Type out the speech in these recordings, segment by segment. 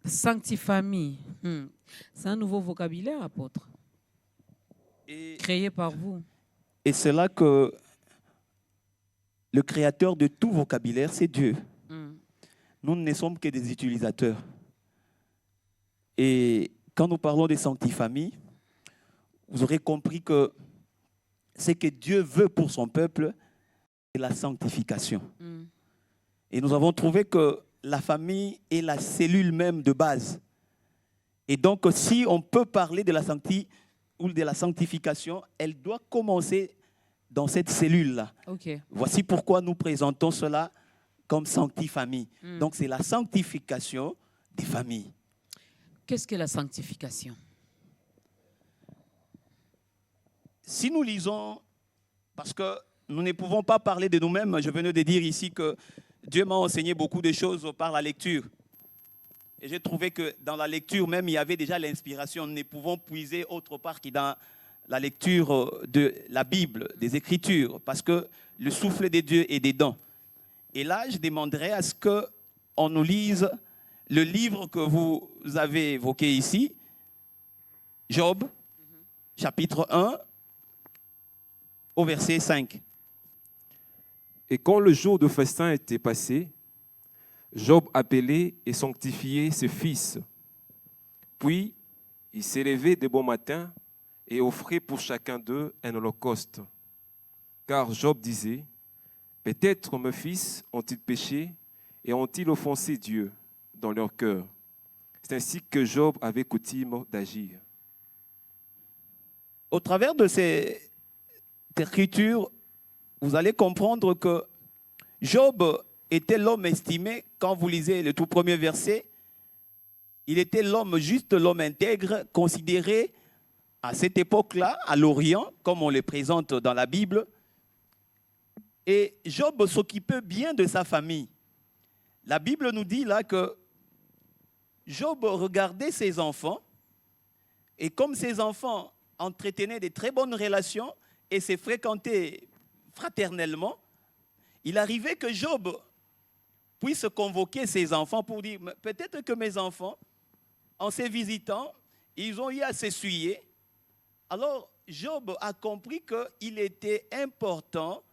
Sanctifamie. C'est un nouveau vocabulaire, apôtre, Et, créé par vous. et c'est là que le créateur de tout vocabulaire, c'est Dieu. Hmm. Nous ne sommes que des utilisateurs. Et quand nous parlons de sanctifamie, vous aurez compris que ce que Dieu veut pour son peuple, c'est la sanctification. Hmm. Et nous avons trouvé que la famille est la cellule même de base. Et donc, si on peut parler de la sanctification, elle doit commencer dans cette cellule-là. OK. Voici pourquoi nous présentons cela comme sanctifamie. Donc, c'est la sanctification des familles. Qu'est-ce que la sanctification? Si nous lisons, parce que nous ne pouvons pas parler de nous-mêmes, je venais de dire ici que Dieu m'a enseigné beaucoup de choses par la lecture. Et j'ai trouvé que dans la lecture même, il y avait déjà l'inspiration. Nous ne pouvons puiser autre part que dans la lecture de la Bible, des Écritures, parce que le souffle de Dieu est dedans. Et là, je demanderais à ce qu'on nous lise le livre que vous avez évoqué ici, Job, chapitre 1, au verset 5. Et quand le jour de festin était passé, Job appelait et sanctifiait ses fils. Puis il s'élevait de bon matin et offrait pour chacun d'eux un holocauste. Car Job disait, peut-être mes fils ont-ils péché et ont-ils offensé Dieu dans leur cœur. C'est ainsi que Job avait coutume d'agir. Au travers de cette écriture, vous allez comprendre que Job était l'homme estimé, quand vous lisez le tout premier verset, il était l'homme juste, l'homme intègre, considéré à cette époque-là, à l'Orient, comme on le présente dans la Bible. Et Job s'occupait bien de sa famille. La Bible nous dit là que Job regardait ses enfants, et comme ses enfants entretenaient de très bonnes relations et se fréquentaient fraternellement, il arrivait que Job puisse convoquer ses enfants pour dire, peut-être que mes enfants, en se visitant, ils ont eu à s'essuyer. Alors, Job a compris qu'il était important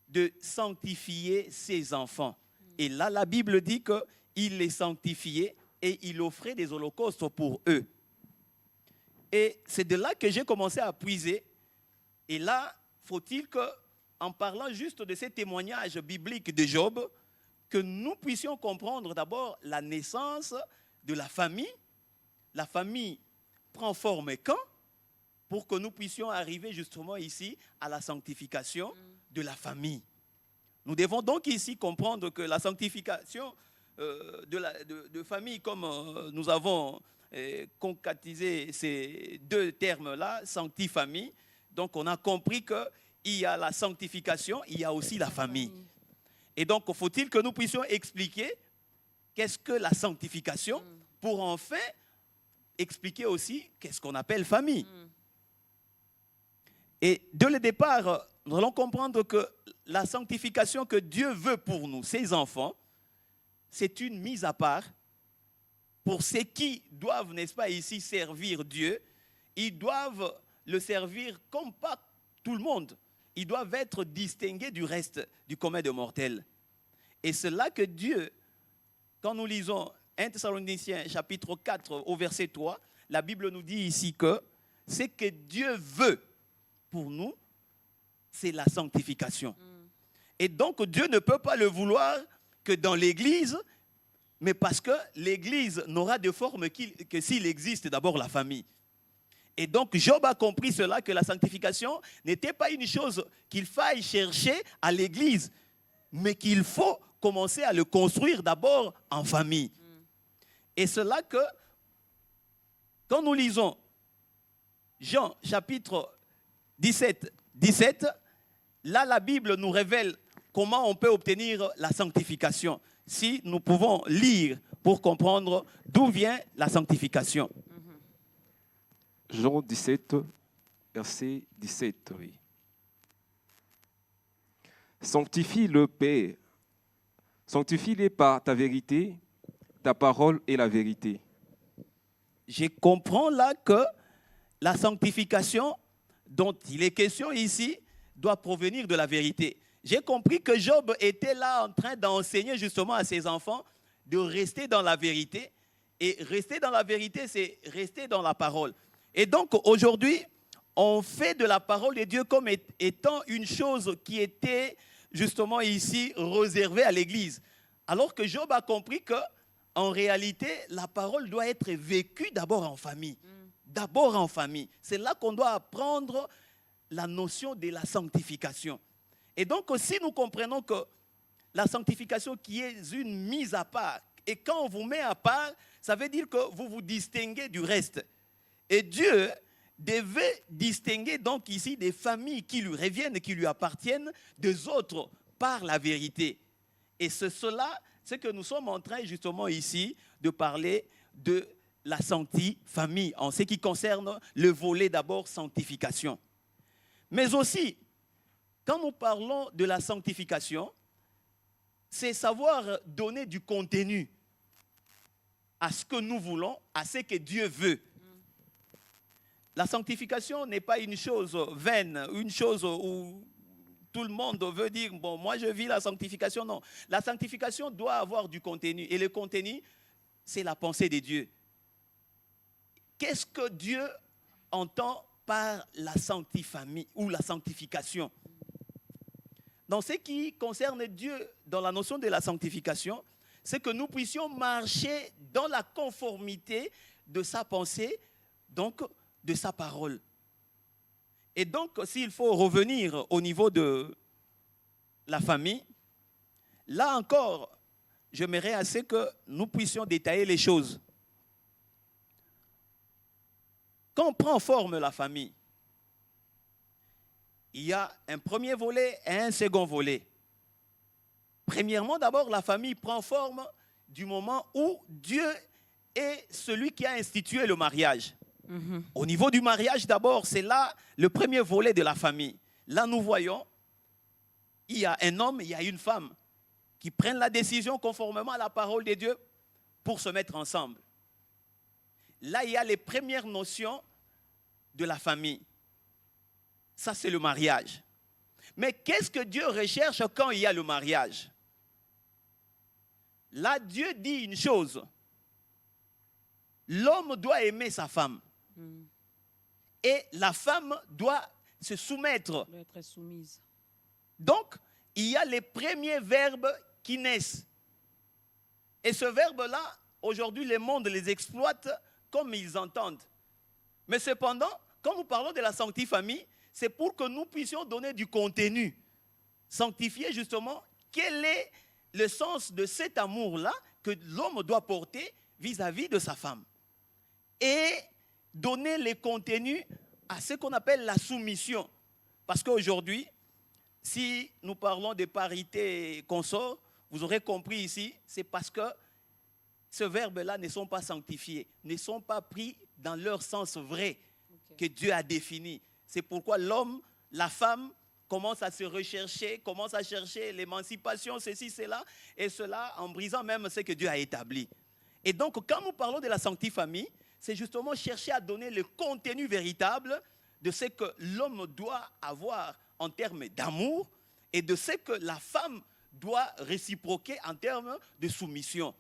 de sanctifier ses enfants. Et là, la Bible dit qu'il les sanctifiait et il offrait des holocaustes pour eux. Et c'est de là que j'ai commencé à puiser. Et là, faut-il qu'en parlant juste de ces témoignages bibliques de Job, que nous puissions comprendre d'abord la naissance de la famille. La famille prend forme quand? Pour que nous puissions arriver justement ici à la sanctification de la famille. Nous devons donc ici comprendre que la sanctification de famille, comme nous avons concatisé ces deux termes-là, sanctifamie, donc on a compris qu'il y a la sanctification, il y a aussi la famille. Et donc, faut-il que nous puissions expliquer qu'est-ce que la sanctification pour enfin expliquer aussi qu'est-ce qu'on appelle famille. Et dès le départ, nous allons comprendre que la sanctification que Dieu veut pour nous, ses enfants, c'est une mise à part pour ceux qui doivent, n'est-ce pas, ici servir Dieu. Ils doivent le servir comme pas tout le monde. Ils doivent être distingués du reste du commun des mortels. Et c'est là que Dieu, quand nous lisons 1 Thessaloniciens chapitre 4 au verset 3, la Bible nous dit ici que ce que Dieu veut pour nous, c'est la sanctification. Et donc Dieu ne peut pas le vouloir que dans l'Église, mais parce que l'Église n'aura de forme que s'il existe d'abord la famille. Et donc Job a compris cela, que la sanctification n'était pas une chose qu'il faille chercher à l'Église, mais qu'il faut commencer à le construire d'abord en famille. Et c'est là que, quand nous lisons Jean chapitre 17, là la Bible nous révèle comment on peut obtenir la sanctification. Si nous pouvons lire pour comprendre d'où vient la sanctification. Jean 17, verset 17, oui. Sanctifie le Père, sanctifie-les par ta vérité, ta parole est la vérité. Je comprends là que la sanctification dont il est question ici doit provenir de la vérité. J'ai compris que Job était là en train d'enseigner justement à ses enfants de rester dans la vérité. Et rester dans la vérité, c'est rester dans la parole. Et donc aujourd'hui, on fait de la parole de Dieu comme étant une chose qui était justement ici réservée à l'Église. Alors que Job a compris que en réalité, la parole doit être vécue d'abord en famille. D'abord en famille. C'est là qu'on doit apprendre la notion de la sanctification. Et donc, si nous comprenons que la sanctification qui est une mise à part, et quand on vous met à part, ça veut dire que vous vous distinguez du reste. Et Dieu devait distinguer donc ici des familles qui lui reviennent, qui lui appartiennent, des autres par la vérité. Et c'est cela, c'est que nous sommes en train justement ici de parler de la sanctifamille, en ce qui concerne le volet d'abord sanctification. Mais aussi, quand nous parlons de la sanctification, c'est savoir donner du contenu à ce que nous voulons, à ce que Dieu veut. La sanctification n'est pas une chose vaine, une chose où tout le monde veut dire, bon, moi je vis la sanctification. Non, la sanctification doit avoir du contenu. Et le contenu, c'est la pensée de Dieu. Qu'est-ce que Dieu entend par la sanctifamie ou la sanctification? Dans ce qui concerne Dieu, dans la notion de la sanctification, c'est que nous puissions marcher dans la conformité de sa pensée, donc de sa parole. Et donc, s'il faut revenir au niveau de la famille, là encore, j'aimerais assez que nous puissions détailler les choses. Quand on prend forme la famille, il y a un premier volet et un second volet. Premièrement, d'abord, la famille prend forme du moment où Dieu est celui qui a institué le mariage. Au niveau du mariage, d'abord, c'est là le premier volet de la famille. Là, nous voyons, il y a un homme, il y a une femme qui prennent la décision conformément à la parole de Dieu pour se mettre ensemble. Là, il y a les premières notions de la famille. Ça, c'est le mariage. Mais qu'est-ce que Dieu recherche quand il y a le mariage? Là, Dieu dit une chose. L'homme doit aimer sa femme. Et la femme doit se soumettre. Doit être soumise. Donc, il y a les premiers verbes qui naissent. Et ce verbe-là, aujourd'hui, le monde les exploite comme ils entendent. Mais cependant, quand nous parlons de la sanctifamie, c'est pour que nous puissions donner du contenu. Sanctifier justement, quel est le sens de cet amour-là que l'homme doit porter vis-à-vis de sa femme. Et donner les contenus à ce qu'on appelle la soumission. Parce qu'aujourd'hui, si nous parlons de parité consort, vous aurez compris ici, c'est parce que ce verbe-là ne sont pas sanctifiés, ne sont pas pris dans leur sens vrai que Dieu a défini. C'est pourquoi l'homme, la femme, commence à se rechercher, commence à chercher l'émancipation, ceci, cela, et cela en brisant même ce que Dieu a établi. Et donc, quand nous parlons de la sanctifamie, c'est justement chercher à donner le contenu véritable de ce que l'homme doit avoir en termes d'amour et de ce que la femme doit réciproquer en termes de soumission.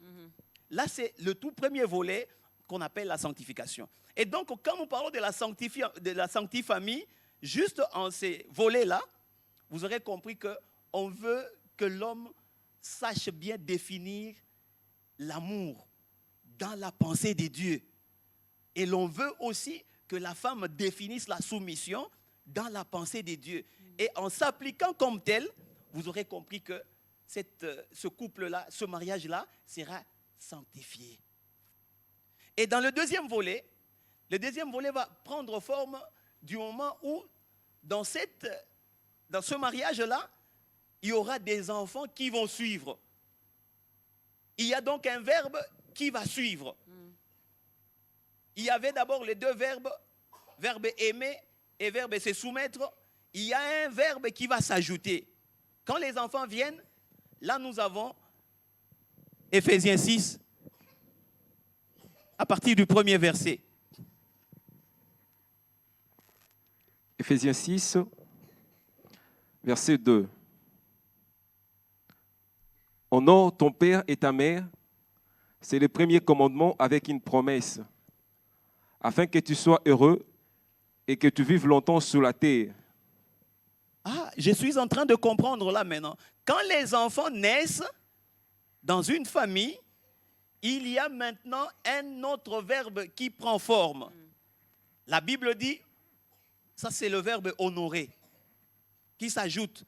Là, c'est le tout premier volet qu'on appelle la sanctification. Et donc, quand nous parlons de la sanctifamie, juste en ces volets-là, vous aurez compris qu'on veut que l'homme sache bien définir l'amour dans la pensée de Dieu. Et l'on veut aussi que la femme définisse la soumission dans la pensée de Dieu. Et en s'appliquant comme tel, vous aurez compris que ce couple-là, ce mariage-là sera sanctifié. Et dans le deuxième volet va prendre forme du moment où, dans ce mariage-là, il y aura des enfants qui vont suivre. Il y a donc un verbe qui va suivre. Il y avait d'abord les deux verbes, verbe aimer et verbe se soumettre. Il y a un verbe qui va s'ajouter. Quand les enfants viennent, là nous avons Éphésiens 6, à partir du premier verset. Éphésiens 6, verset 2. Honore ton père et ta mère, c'est le premier commandement avec une promesse, afin que tu sois heureux et que tu vives longtemps sur la terre. Ah, je suis en train de comprendre là maintenant. Quand les enfants naissent dans une famille, il y a maintenant un autre verbe qui prend forme. La Bible dit, ça c'est le verbe honorer, qui s'ajoute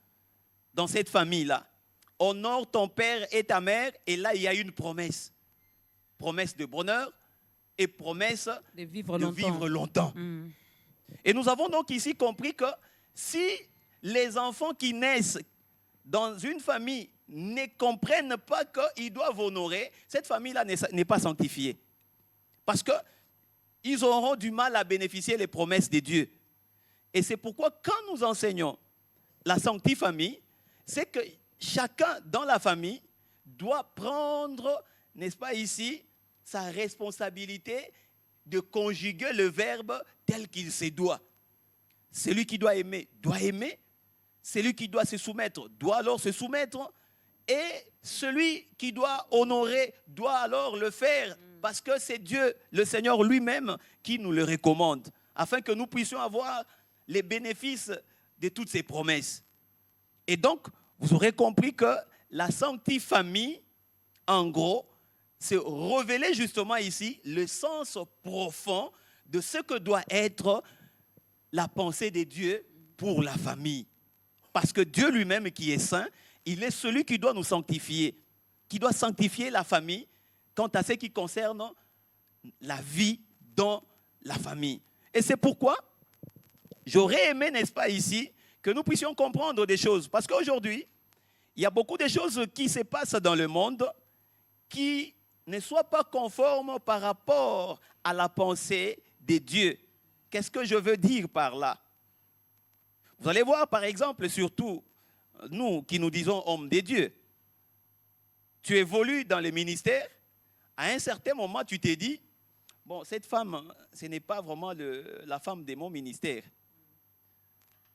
dans cette famille-là. Honore ton père et ta mère, et là il y a une promesse. Promesse de bonheur et promesse De vivre de longtemps. vivre longtemps. Et nous avons donc ici compris que si les enfants qui naissent dans une famille ne comprennent pas qu'ils doivent honorer, cette famille-là n'est pas sanctifiée. Parce qu'ils auront du mal à bénéficier des promesses de Dieu. Et c'est pourquoi quand nous enseignons la sanctifamille, c'est que chacun dans la famille doit prendre, n'est-ce pas ici, sa responsabilité de conjuguer le verbe tel qu'il se doit. Celui qui doit aimer, celui qui doit se soumettre doit alors se soumettre, et celui qui doit honorer doit alors le faire, parce que c'est Dieu, le Seigneur lui-même, qui nous le recommande, afin que nous puissions avoir les bénéfices de toutes ces promesses. Et donc, vous aurez compris que la sanctifamille, en gros, c'est révéler justement ici le sens profond de ce que doit être la pensée de Dieu pour la famille. Parce que Dieu lui-même qui est saint, il est celui qui doit nous sanctifier, qui doit sanctifier la famille quant à ce qui concerne la vie dans la famille. Et c'est pourquoi j'aurais aimé, n'est-ce pas ici, que nous puissions comprendre des choses. Parce qu'aujourd'hui, il y a beaucoup de choses qui se passent dans le monde qui ne soient pas conformes par rapport à la pensée de Dieu. Qu'est-ce que je veux dire par là? Vous allez voir, par exemple, surtout nous qui nous disons hommes de Dieu. Tu évolues dans le ministère, à un certain moment, tu t'es dit, bon, cette femme, ce n'est pas vraiment la femme de mon ministère.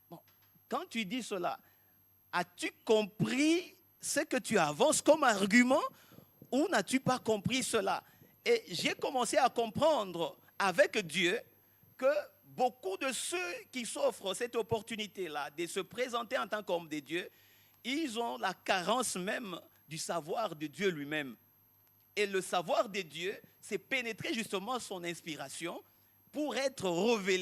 Bon, quand tu dis cela, as-tu compris ce que tu avances comme argument ou n'as-tu pas compris cela? Et j'ai commencé à comprendre avec Dieu que beaucoup de ceux qui s'offrent cette opportunité-là de se présenter en tant qu'homme de Dieu, ils ont la carence même du savoir de Dieu lui-même. Et le savoir de Dieu, c'est pénétrer justement son inspiration pour être révélé